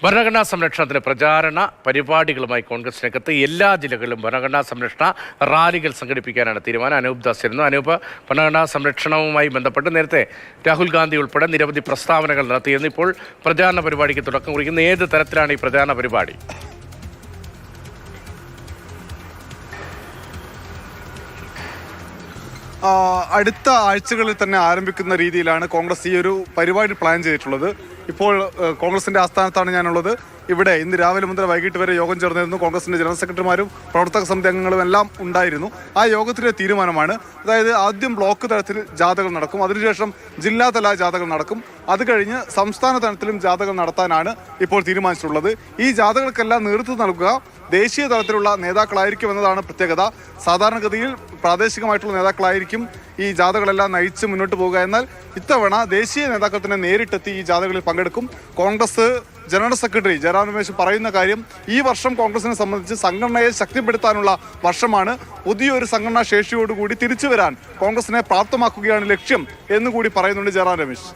ഭരണഘടനാ സംരക്ഷണത്തിന് പ്രചാരണ പരിപാടികളുമായി കോൺഗ്രസ് രംഗത്ത് എല്ലാ ജില്ലകളിലും ഭരണഘടനാ സംരക്ഷണ റാലികൾ സംഘടിപ്പിക്കാനാണ് തീരുമാനം. അനൂപ് ദാസ് ഇരുന്നു. അനൂപ്, ഭരണഘടനാ സംരക്ഷണവുമായി ബന്ധപ്പെട്ട് നേരത്തെ രാഹുൽ ഗാന്ധി ഉൾപ്പെടെ നിരവധി പ്രസ്താവനകൾ നടത്തിയിരുന്നു. ഇപ്പോൾ പ്രചാരണ പരിപാടിക്ക് തുടക്കം കുറിക്കുന്ന ഏത് തരത്തിലാണ് ഈ പ്രചാരണ പരിപാടി? അടുത്ത ആഴ്ചകളിൽ തന്നെ ആരംഭിക്കുന്ന രീതിയിലാണ് കോൺഗ്രസ് ഈ ഒരു പരിപാടി പ്ലാൻ ചെയ്തിട്ടുള്ളത്. ഇപ്പോൾ കോൺഗ്രസിന്റെ ആസ്ഥാനത്താണ് ഞാനുള്ളത്. ഇവിടെ ഇന്ന് രാവിലെ മുതൽ വൈകിട്ട് വരെ യോഗം ചേർന്നിരുന്നു. കോൺഗ്രസിന്റെ ജനറൽ സെക്രട്ടറിമാരും പ്രവർത്തക സമിതി അംഗങ്ങളും എല്ലാം ഉണ്ടായിരുന്നു. ആ യോഗത്തിലെ തീരുമാനമാണ്, അതായത് ആദ്യം ബ്ലോക്ക് തലത്തിൽ ജാഥകൾ നടക്കും, അതിനുശേഷം ജില്ലാതല ജാഥകൾ നടക്കും, അത് കഴിഞ്ഞ് സംസ്ഥാന തലത്തിലും ജാഥകൾ നടത്താനാണ് ഇപ്പോൾ തീരുമാനിച്ചിട്ടുള്ളത്. ഈ ജാഥകൾക്കെല്ലാം നേതൃത്വം നൽകുക ദേശീയ തലത്തിലുള്ള നേതാക്കളായിരിക്കും എന്നതാണ് പ്രത്യേകത. സാധാരണഗതിയിൽ പ്രാദേശികമായിട്ടുള്ള നേതാക്കളായിരിക്കും ഈ ജാഥകളെല്ലാം നയിച്ച് മുന്നോട്ട് പോകുക. എന്നാൽ ഇത്തവണ ദേശീയ നേതാക്കൾ തന്നെ നേരിട്ടെത്തി ഈ ജാഥകളിൽ പങ്കെടുക്കും. കോൺഗ്രസ് ജനറൽ സെക്രട്ടറി ജയറാം രമേശ് പറയുന്ന കാര്യം, ഈ വർഷം കോൺഗ്രസിനെ സംബന്ധിച്ച് സംഘടനയെ ശക്തിപ്പെടുത്താനുള്ള വർഷമാണ്. പുതിയൊരു സംഘടനാ ശേഷിയോടുകൂടി തിരിച്ചു വരാൻ കോൺഗ്രസിനെ പ്രാപ്തമാക്കുകയാണ് ലക്ഷ്യം എന്നുകൂടി പറയുന്നുണ്ട് ജയറാം രമേശ്.